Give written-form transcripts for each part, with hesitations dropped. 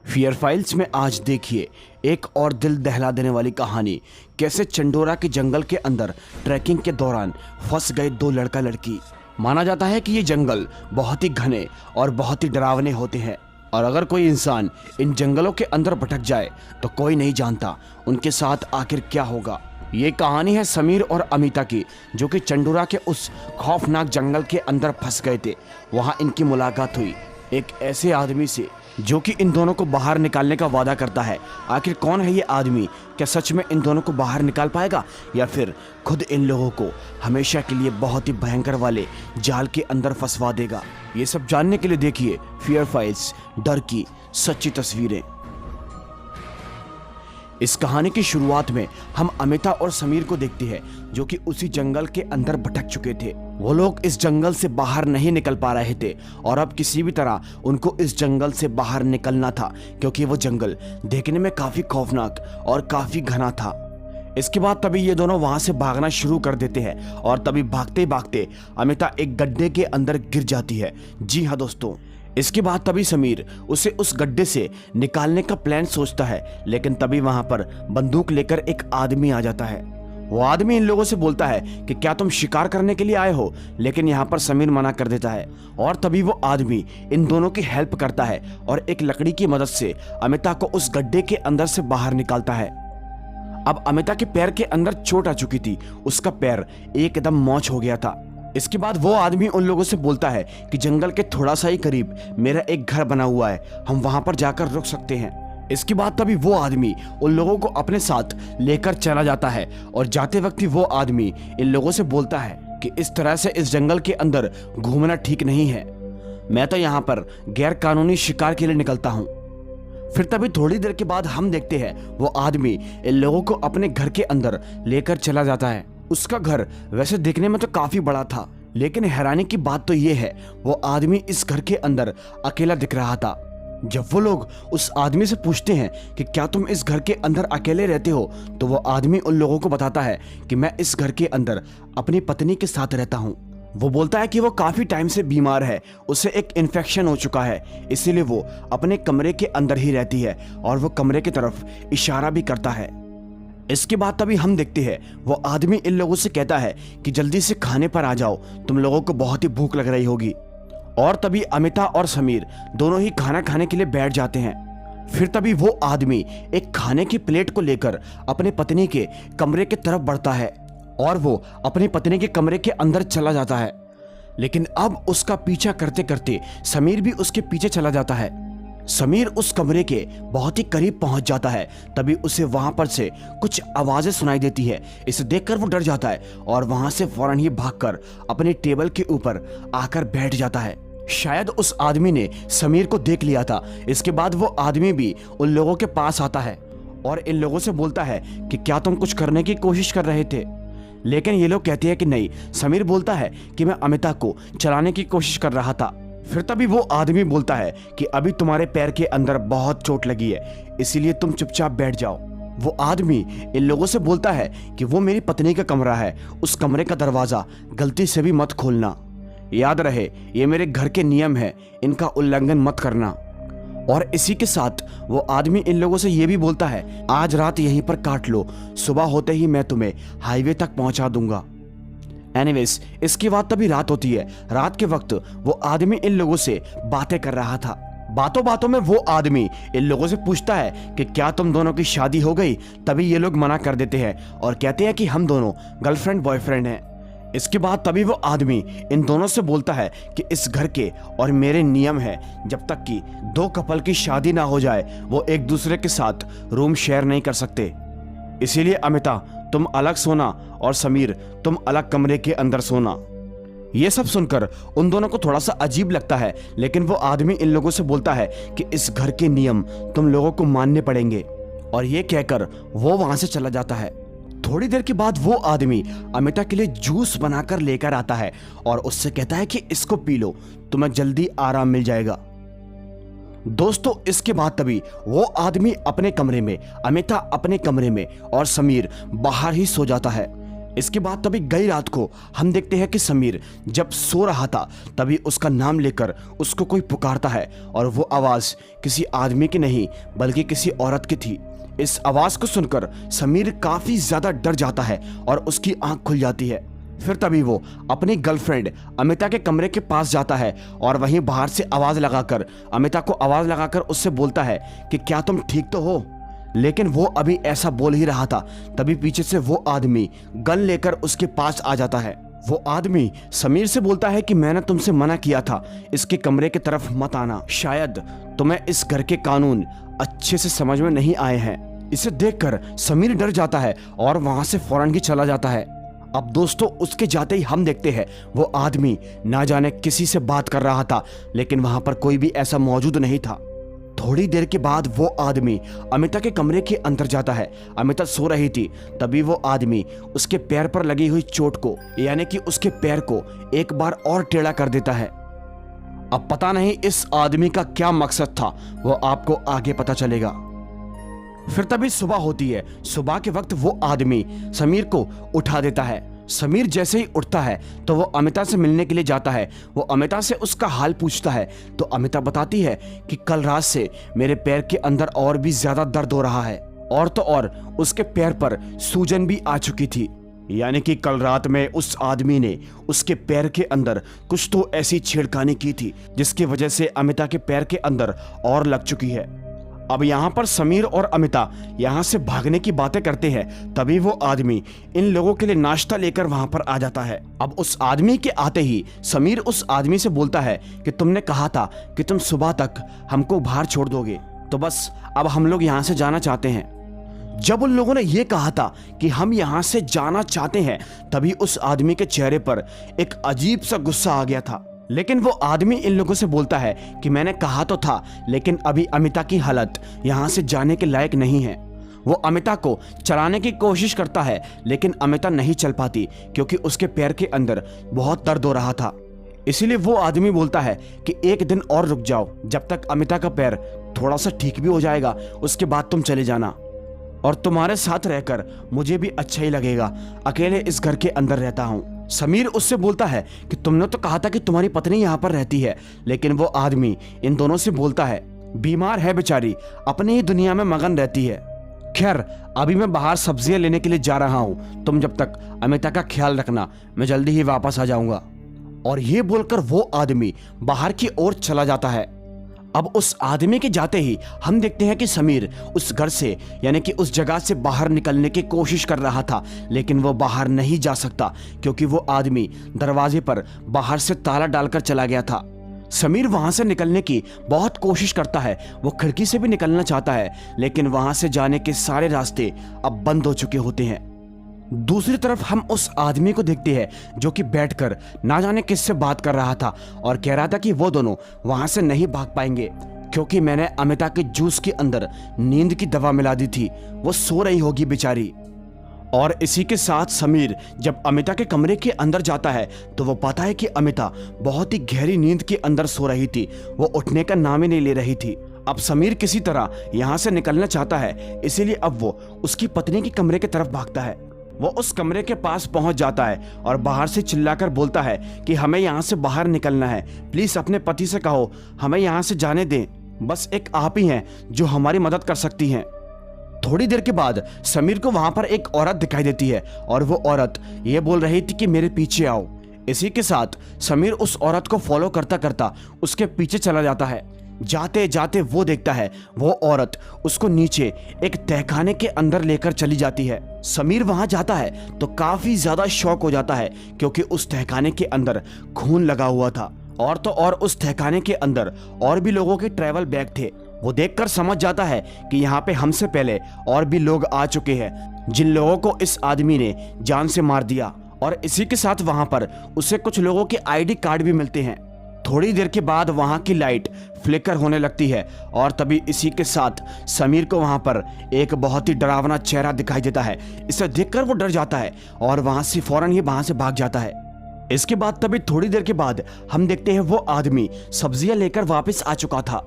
Fear files में आज देखिए एक और दिल दहला देने वाली कहानी, कैसे चंडोरा के जंगल के अंदर ट्रैकिंग के दौरान फंस गए दो लड़का लड़की। माना जाता है कि ये जंगल बहुत ही घने और बहुत ही डरावने होते हैं और अगर कोई इंसान इन जंगलों के अंदर भटक जाए तो कोई नहीं जानता उनके साथ आखिर क्या होगा। ये कहानी है समीर और अमिता की, जो कि चंडोरा के उस खौफनाक जंगल के अंदर फंस गए थे। वहाँ इनकी मुलाकात हुई एक ऐसे आदमी से जो कि इन दोनों को बाहर निकालने का वादा करता है। आखिर कौन है ये आदमी? क्या सच में इन दोनों को बाहर निकाल पाएगा या फिर खुद इन लोगों को हमेशा के लिए बहुत ही भयंकर वाले जाल के अंदर फंसवा देगा? ये सब जानने के लिए देखिए फियर फाइल्स, डर की सच्ची तस्वीरें। इस कहानी की शुरुआत में हम अमिता और समीर को देखते हैं, जो कि उसी जंगल के अंदर भटक चुके थे। वो लोग इस जंगल से बाहर नहीं निकल पा रहे थे और अब किसी भी तरह उनको इस जंगल से बाहर निकलना था, क्योंकि वो जंगल देखने में काफी खौफनाक और काफी घना था। इसके बाद तभी ये दोनों वहां से भागना शुरू कर देते हैं और तभी भागते भागते अमिता एक गड्ढे के अंदर गिर जाती है। जी हाँ दोस्तों, इसके बाद तभी समीर उसे उस गड्ढे से निकालने का प्लान सोचता है, लेकिन तभी वहां पर बंदूक लेकर एक आदमी आ जाता है। वो आदमी इन लोगों से बोलता है कि क्या तुम शिकार करने के लिए आए हो, लेकिन यहाँ पर समीर मना कर देता है और तभी वो आदमी इन दोनों की हेल्प करता है और एक लकड़ी की मदद से अमिता को उस गड्ढे के अंदर से बाहर निकालता है। अब अमिता के पैर के अंदर चोट आ चुकी थी, उसका पैर एकदम मौच हो गया था। इसके बाद वो आदमी उन लोगों से बोलता है कि जंगल के थोड़ा सा ही करीब मेरा एक घर बना हुआ है, हम वहां पर जाकर रुक सकते हैं। इसके बाद तभी वो आदमी उन लोगों को अपने साथ लेकर चला जाता है और जाते वक्त ही वो आदमी इन लोगों से बोलता है कि इस तरह से इस जंगल के अंदर घूमना ठीक नहीं है, मैं तो यहाँ पर गैर कानूनी शिकार के लिए निकलता हूँ। फिर तभी थोड़ी देर के बाद हम देखते हैं वो आदमी इन लोगों को अपने घर के अंदर लेकर चला जाता है। उसका घर वैसे देखने में तो काफी बड़ा था, लेकिन हैरानी की बात तो ये है वो आदमी इस घर के अंदर अकेला दिख रहा था। जब वो लोग उस आदमी से पूछते हैं कि क्या तुम इस घर के अंदर अकेले रहते हो, तो वो आदमी उन लोगों को बताता है कि मैं इस घर के अंदर अपनी पत्नी के साथ रहता हूँ। वो बोलता है कि वो काफी टाइम से बीमार है, उसे एक इन्फेक्शन हो चुका है, इसीलिए वो अपने कमरे के अंदर ही रहती है और वो कमरे की तरफ इशारा भी करता है। इसके बाद तभी हम देखते हैं वो आदमी इन लोगों से कहता है कि जल्दी से खाने पर आ जाओ, तुम लोगों को बहुत ही भूख लग रही होगी। और तभी अमिता और समीर दोनों ही खाना खाने के लिए बैठ जाते हैं। फिर तभी वो आदमी एक खाने की प्लेट को लेकर अपने पत्नी के कमरे की तरफ बढ़ता है और वो अपनी पत्नी के कमरे के अंदर चला जाता है, लेकिन अब उसका पीछा करते करते समीर भी उसके पीछे चला जाता है। समीर उस कमरे के बहुत ही करीब पहुंच जाता है, तभी उसे वहां पर से कुछ आवाजें सुनाई देती है। इसे देखकर वो डर जाता है और वहां से फौरन ही भागकर अपने टेबल के ऊपर आकर बैठ जाता है। शायद उस आदमी ने समीर को देख लिया था। इसके बाद वो आदमी भी उन लोगों के पास आता है और इन लोगों से बोलता है कि क्या तुम कुछ करने की कोशिश कर रहे थे, लेकिन ये लोग कहते हैं कि नहीं। समीर बोलता है कि मैं अमिता को चलाने की कोशिश कर रहा था। फिर तभी वो आदमी बोलता है कि अभी तुम्हारे पैर के अंदर बहुत चोट लगी है, इसीलिए तुम चुपचाप बैठ जाओ। वो आदमी इन लोगों से बोलता है कि वो मेरी पत्नी का कमरा है, उस कमरे का दरवाजा गलती से भी मत खोलना, याद रहे ये मेरे घर के नियम है, इनका उल्लंघन मत करना। और इसी के साथ वो आदमी इन लोगों से ये भी बोलता है आज रात यहीं पर काट लो, सुबह होते ही मैं तुम्हें हाईवे तक पहुंचा दूंगा। एनीवेज, इसके बाद तभी रात होती है। रात के वक्त वो आदमी इन लोगों से बातें कर रहा था। बातों बातों में वो आदमी इन लोगों से पूछता है कि क्या तुम दोनों की शादी हो गई। तभी ये लोग मना कर देते हैं और कहते हैं कि हम दोनों गर्लफ्रेंड बॉयफ्रेंड हैं। इसके बाद तभी वो आदमी इन दोनों से बोलता है कि इस घर के और मेरे नियम है, जब तक कि दो कपल की शादी ना हो जाए वो एक दूसरे के साथ रूम शेयर नहीं कर सकते। इसीलिए अमिता तुम अलग सोना और समीर तुम अलग कमरे के अंदर सोना। ये सब सुनकर उन दोनों को थोड़ा सा अजीब लगता है, लेकिन वो आदमी इन लोगों से बोलता है कि इस घर के नियम तुम लोगों को मानने पड़ेंगे, और ये कहकर वो वहां से चला जाता है। थोड़ी देर के बाद वो आदमी अमिता के लिए जूस बनाकर लेकर आता है और उससे कहता है कि इसको पी लो, तुम्हें जल्दी आराम मिल जाएगा। दोस्तों, इसके बाद तभी वो आदमी अपने कमरे में, अमिता अपने कमरे में और समीर बाहर ही सो जाता है। इसके बाद तभी गई रात को हम देखते हैं कि समीर जब सो रहा था तभी उसका नाम लेकर उसको कोई पुकारता है और वो आवाज किसी आदमी की नहीं बल्कि किसी औरत की थी। इस आवाज को सुनकर समीर काफी ज्यादा डर जाता है और उसकी आंख खुल जाती है। फिर तभी वो अपनी गर्लफ्रेंड अमिता के कमरे के पास जाता है और वहीं बाहर से अमिता को आवाज लगाकर उससे बोलता है कि क्या तुम ठीक तो हो। लेकिन वो अभी ऐसा बोल ही रहा था तभी पीछे से वो आदमी गन लेकर उसके पास आ जाता है। वो आदमी समीर से बोलता है कि मैंने तुमसे मना किया था इसके कमरे की तरफ मत आना, शायद तुम्हें इस घर के कानून अच्छे से समझ में नहीं आए हैं। इसे देखकर समीर डर जाता है और वहां से फौरन ही चला जाता है। अब दोस्तों उसके जाते ही हम देखते हैं वो आदमी ना जाने किसी से बात कर रहा था लेकिन वहां पर कोई भी ऐसा मौजूद नहीं था। थोड़ी देर के बाद वो आदमी अमिता के कमरे के अंदर जाता है। अमिता सो रही थी तभी वो आदमी उसके पैर पर लगी हुई चोट को यानी कि उसके पैर को एक बार और टेढ़ा कर देता है। अब पता नहीं इस आदमी का क्या मकसद था, वो आपको आगे पता चलेगा। फिर तभी सुबह होती है। सुबह के वक्त वो आदमी समीर को उठा देता है। समीर जैसे ही उठता है तो वो अमिता से मिलने के लिए जाता है। वो अमिता से उसका हाल पूछता है तो अमिता बताती है कि कल रात से मेरे पैर के अंदर और भी ज्यादा दर्द हो रहा है और तो और उसके पैर पर सूजन भी आ चुकी थी, यानी कि कल रात में उस आदमी ने उसके पैर के अंदर कुछ तो ऐसी छेड़खानी की थी जिसकी वजह से अमिता के पैर के अंदर और लग चुकी है। अब यहाँ पर समीर और अमिता यहाँ से भागने की बातें करते हैं तभी वो आदमी इन लोगों के लिए नाश्ता लेकर वहां पर आ जाता है। अब उस आदमी के आते ही समीर उस आदमी से बोलता है कि तुमने कहा था कि तुम सुबह तक हमको बाहर छोड़ दोगे, तो बस अब हम लोग यहाँ से जाना चाहते हैं। जब उन लोगों ने ये कहा था कि हम यहाँ से जाना चाहते हैं तभी उस आदमी के चेहरे पर एक अजीब सा गुस्सा आ गया था। लेकिन वो आदमी इन लोगों से बोलता है कि मैंने कहा तो था लेकिन अभी अमिता की हालत यहाँ से जाने के लायक नहीं है। वो अमिता को चलाने की कोशिश करता है लेकिन अमिता नहीं चल पाती क्योंकि उसके पैर के अंदर बहुत दर्द हो रहा था। इसीलिए वो आदमी बोलता है कि एक दिन और रुक जाओ, जब तक अमिता का पैर थोड़ा सा ठीक भी हो जाएगा उसके बाद तुम चले जाना और तुम्हारे साथ रहकर मुझे भी अच्छा ही लगेगा, अकेले इस घर के अंदर रहता हूँ। समीर उससे बोलता है कि तुमने तो कहा था कि तुम्हारी पत्नी यहाँ पर रहती है, लेकिन वो आदमी इन दोनों से बोलता है बीमार है बेचारी, अपनी ही दुनिया में मगन रहती है। खैर अभी मैं बाहर सब्जियां लेने के लिए जा रहा हूँ, तुम जब तक अमिता का ख्याल रखना, मैं जल्दी ही वापस आ जाऊंगा। और ये बोलकर वो आदमी बाहर की ओर चला जाता है। अब उस आदमी के जाते ही हम देखते हैं कि समीर उस घर से यानी कि उस जगह से बाहर निकलने की कोशिश कर रहा था लेकिन वो बाहर नहीं जा सकता क्योंकि वो आदमी दरवाजे पर बाहर से ताला डालकर चला गया था। समीर वहां से निकलने की बहुत कोशिश करता है, वो खिड़की से भी निकलना चाहता है लेकिन वहां से जाने के सारे रास्ते अब बंद हो चुके होते हैं। दूसरी तरफ हम उस आदमी को देखते हैं जो कि बैठकर ना जाने किससे बात कर रहा था और कह रहा था कि वो दोनों वहां से नहीं भाग पाएंगे क्योंकि मैंने अमिता के जूस के अंदर नींद की दवा मिला दी थी, वो सो रही होगी बेचारी। और इसी के साथ समीर जब अमिता के कमरे के अंदर जाता है तो वो पाता है कि अमिता बहुत ही गहरी नींद के अंदर सो रही थी, वो उठने का नाम ही नहीं ले रही थी। अब समीर किसी तरह यहाँ से निकलना चाहता है, इसीलिए अब वो उसकी पत्नी के कमरे की तरफ भागता है। वो उस कमरे के पास पहुंच जाता है और बाहर से चिल्लाकर बोलता है कि हमें यहाँ से बाहर निकलना है, प्लीज अपने पति से कहो हमें यहाँ से जाने दें, बस एक आप ही हैं जो हमारी मदद कर सकती हैं। थोड़ी देर के बाद समीर को वहां पर एक औरत दिखाई देती है और वो औरत ये बोल रही थी कि मेरे पीछे आओ। इसी के साथ समीर उस औरत को फॉलो करता करता उसके पीछे चला जाता है। जाते जाते वो देखता है वो औरत उसको नीचे एक तहखाने के अंदर लेकर चली जाती है। समीर वहां जाता है तो काफी ज्यादा शॉक हो जाता है क्योंकि उस तहखाने के अंदर खून लगा हुआ था और तो और उस तहखाने के अंदर और भी लोगों के ट्रैवल बैग थे। वो देखकर समझ जाता है कि यहाँ पे हमसे पहले और भी लोग आ चुके हैं जिन लोगों को इस आदमी ने जान से मार दिया। और इसी के साथ वहां पर उसे कुछ लोगों के आईडी कार्ड भी मिलते हैं। थोड़ी देर के बाद वहां की लाइट फ्लिकर होने लगती है और तभी इसी के साथ समीर को वहां पर एक बहुत ही डरावना चेहरा दिखाई देता है। इसे देखकर वो डर जाता है और वहां से फौरन ही वहां से भाग जाता है। इसके बाद तभी थोड़ी देर के बाद हम देखते हैं वो आदमी सब्जियां लेकर वापस आ चुका था।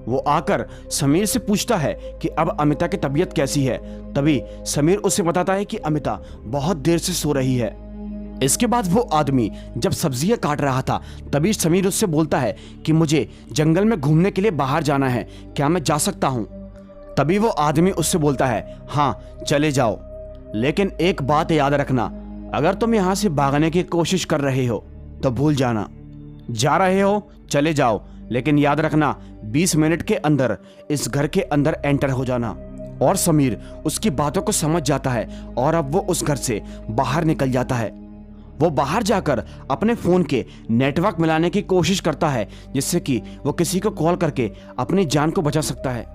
वो आकर समीर से पूछता है कि अब अमिता की तबीयत कैसी है। तभी समीर उसे बताता है कि अमिता बहुत देर से सो रही है। इसके बाद वो आदमी जब सब्जियां काट रहा था तभी समीर उससे बोलता है कि मुझे जंगल में घूमने के लिए बाहर जाना है, क्या मैं जा सकता हूँ? तभी वो आदमी उससे बोलता है हाँ चले जाओ, लेकिन एक बात याद रखना, अगर तुम यहाँ से भागने की कोशिश कर रहे हो तो भूल जाना। जा रहे हो चले जाओ, लेकिन याद रखना 20 मिनट के अंदर इस घर के अंदर एंटर हो जाना। और समीर उसकी बातों को समझ जाता है और अब वो उस घर से बाहर निकल जाता है। वो बाहर जाकर अपने फोन के नेटवर्क मिलाने की कोशिश करता है जिससे कि वो किसी को कॉल करके अपनी जान को बचा सकता है,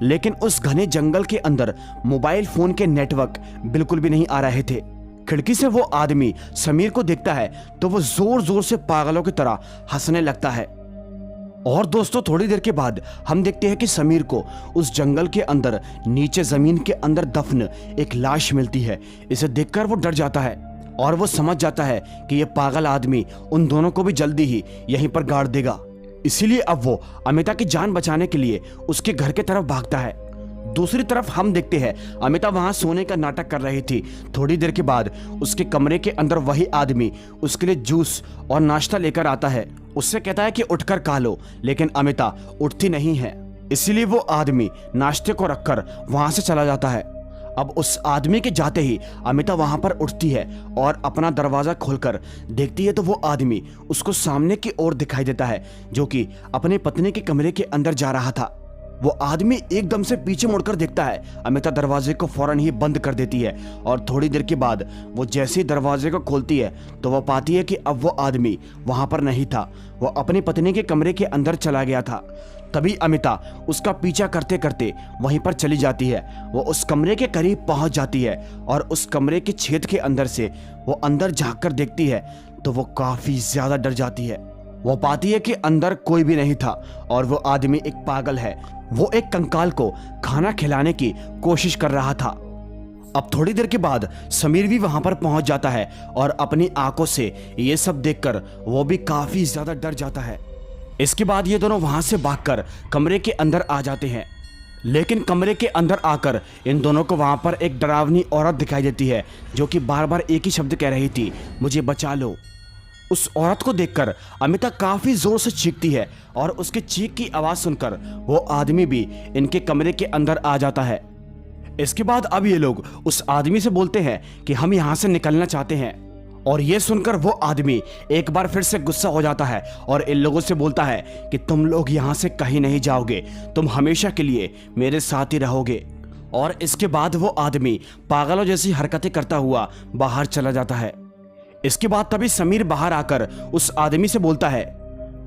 लेकिन उस घने जंगल के अंदर मोबाइल फोन के नेटवर्क बिल्कुल भी नहीं आ रहे थे। खिड़की से वो आदमी समीर को देखता है तो वो जोर जोर से पागलों की तरह हंसने लगता है। और दोस्तों थोड़ी देर के बाद हम देखते हैं कि समीर को उस जंगल के अंदर नीचे जमीन के अंदर दफन एक लाश मिलती है। इसे देखकर वो डर जाता है और वो समझ जाता है कि ये पागल आदमी उन दोनों को भी जल्दी ही यहीं पर गाड़ देगा। इसीलिए अब वो अमिता की जान बचाने के लिए उसके घर की तरफ भागता है। दूसरी तरफ हम देखते हैं अमिता वहां सोने का नाटक कर रही थी। थोड़ी देर के बाद उसके कमरे के अंदर वही आदमी उसके लिए जूस और नाश्ता लेकर आता है। उससे कहता है कि उठकर खा लो, लेकिन अमिता उठती नहीं है। इसीलिए वो आदमी नाश्ते को रखकर वहां से चला जाता है। अब उस आदमी के जाते ही अमिता वहां पर उठती है और अपना दरवाजा खोलकर देखती है तो वो आदमी उसको सामने की ओर दिखाई देता है जो कि अपनी पत्नी के कमरे के अंदर जा रहा था। वो आदमी एकदम से पीछे मुड़कर देखता है। अमिता दरवाजे को फौरन ही बंद कर देती है और थोड़ी देर के बाद वो जैसे ही दरवाजे को खोलती है तो वो पाती है कि अब वो आदमी वहां पर नहीं था, वो अपनी पत्नी के कमरे के अंदर चला गया था। तभी अमिता उसका पीछा करते करते वहीं पर चली जाती है। वो उस कमरे के करीब पहुंच जाती है और उस कमरे के छेद के अंदर से वो अंदर झांक कर देखती है तो वो काफी ज्यादा डर जाती है। वो पाती है कि अंदर कोई भी नहीं था और वो आदमी एक पागल है। वो एक कंकाल को खाना खिलाने की कोशिश कर रहा था। अब थोड़ी देर के बाद समीर भी वहां पर पहुंच जाता है और अपनी आंखों से ये सब देखकर वो भी काफी ज्यादा डर जाता है। इसके बाद ये दोनों वहां से भागकर कमरे के अंदर आ जाते हैं, लेकिन कमरे के अंदर आकर इन दोनों को वहां पर एक डरावनी औरत दिखाई देती है जो कि बार बार एक ही शब्द कह रही थी, मुझे बचा लो। उस औरत को देखकर अमिता काफी जोर से चीखती है और उसके चीख की आवाज सुनकर वो आदमी भी इनके कमरे के अंदर आ जाता है। इसके बाद अब ये लोग उस आदमी से बोलते हैं कि हम यहां से निकलना चाहते हैं, और ये सुनकर वो आदमी एक बार फिर से गुस्सा हो जाता है और इन लोगों से बोलता है कि तुम लोग यहां से कहीं नहीं जाओगे, तुम हमेशा के लिए मेरे साथ ही रहोगे। और इसके बाद वो आदमी पागलों जैसी हरकतें करता हुआ बाहर चला जाता है। इसके बाद तभी समीर बाहर आकर उस आदमी से बोलता है,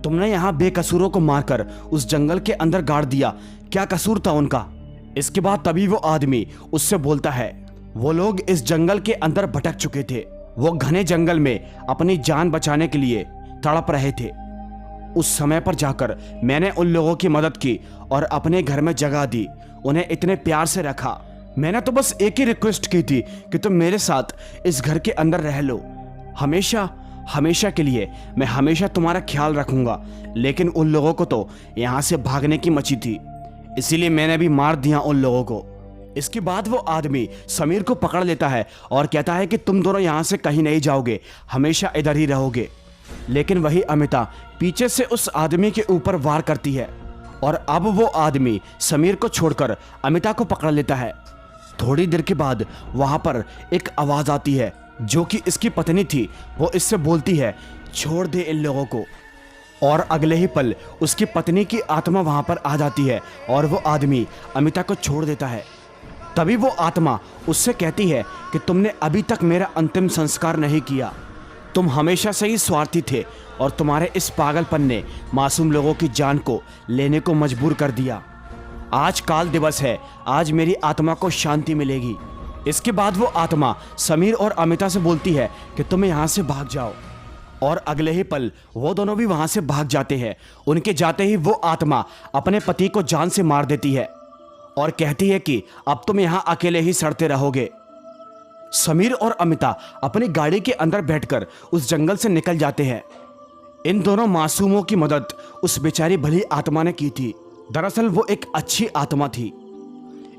तुमने यहां बेकसूरों को मारकर उस जंगल के अंदर गाड़ दिया, क्या कसूर था उनका? इसके बाद तभी वो आदमी उससे बोलता है, वो लोग इस जंगल के अंदर भटक चुके थे, वो घने जंगल में अपनी जान बचाने के लिए तड़प रहे थे। उस समय पर जाकर मैंने उन लोगों की मदद की और अपने घर में जगह दी, उन्हें इतने प्यार से रखा। मैंने तो बस एक ही रिक्वेस्ट की थी कि तुम मेरे साथ इस घर के अंदर रह लो, हमेशा हमेशा के लिए मैं हमेशा तुम्हारा ख्याल रखूंगा। लेकिन उन लोगों को तो यहाँ से भागने की मची थी, इसीलिए मैंने भी मार दिया उन लोगों को। इसके बाद वो आदमी समीर को पकड़ लेता है और कहता है कि तुम दोनों यहाँ से कहीं नहीं जाओगे, हमेशा इधर ही रहोगे। लेकिन वही अमिता पीछे से उस आदमी के ऊपर वार करती है और अब वो आदमी समीर को छोड़कर अमिता को पकड़ लेता है। थोड़ी देर के बाद वहां पर एक आवाज आती है जो कि इसकी पत्नी थी। वो इससे बोलती है, छोड़ दे इन लोगों को। और अगले ही पल उसकी पत्नी की आत्मा वहां पर आ जाती है और वो आदमी अमिता को छोड़ देता है। तभी वो आत्मा उससे कहती है कि तुमने अभी तक मेरा अंतिम संस्कार नहीं किया, तुम हमेशा से ही स्वार्थी थे और तुम्हारे इस पागलपन ने मासूम लोगों की जान को लेने को मजबूर कर दिया। आज काल दिवस है, आज मेरी आत्मा को शांति मिलेगी। इसके बाद वो आत्मा समीर और अमिता से बोलती है कि तुम यहाँ से भाग जाओ। और अगले ही पल वो दोनों भी वहां से भाग जाते हैं। उनके जाते ही वो आत्मा अपने पति को जान से मार देती है और कहती है कि अब तुम यहां अकेले ही सड़ते रहोगे। समीर और अमिता अपनी गाड़ी के अंदर बैठकर उस जंगल से निकल जाते हैं। इन दोनों मासूमों की मदद उस बेचारी भली आत्मा ने की थी दरअसल वो एक अच्छी आत्मा थी।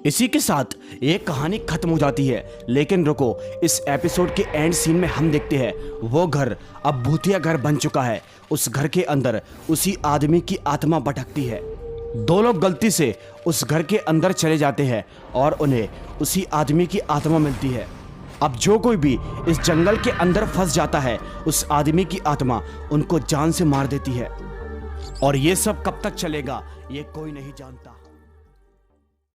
इसी के साथ ये कहानी खत्म हो जाती है, लेकिन रुको, इस एपिसोड के एंड सीन में हम देखते हैं वो घर अब भूतिया घर बन चुका है। उस घर के अंदर उसी आदमी की आत्मा भटकती है। दो लोग गलती से उस घर के अंदर चले जाते हैं और उन्हें उसी आदमी की आत्मा मिलती है। अब जो कोई भी इस जंगल के अंदर फंस जाता है, उस आदमी की आत्मा उनको जान से मार देती है। और ये सब कब तक चलेगा ये कोई नहीं जानता।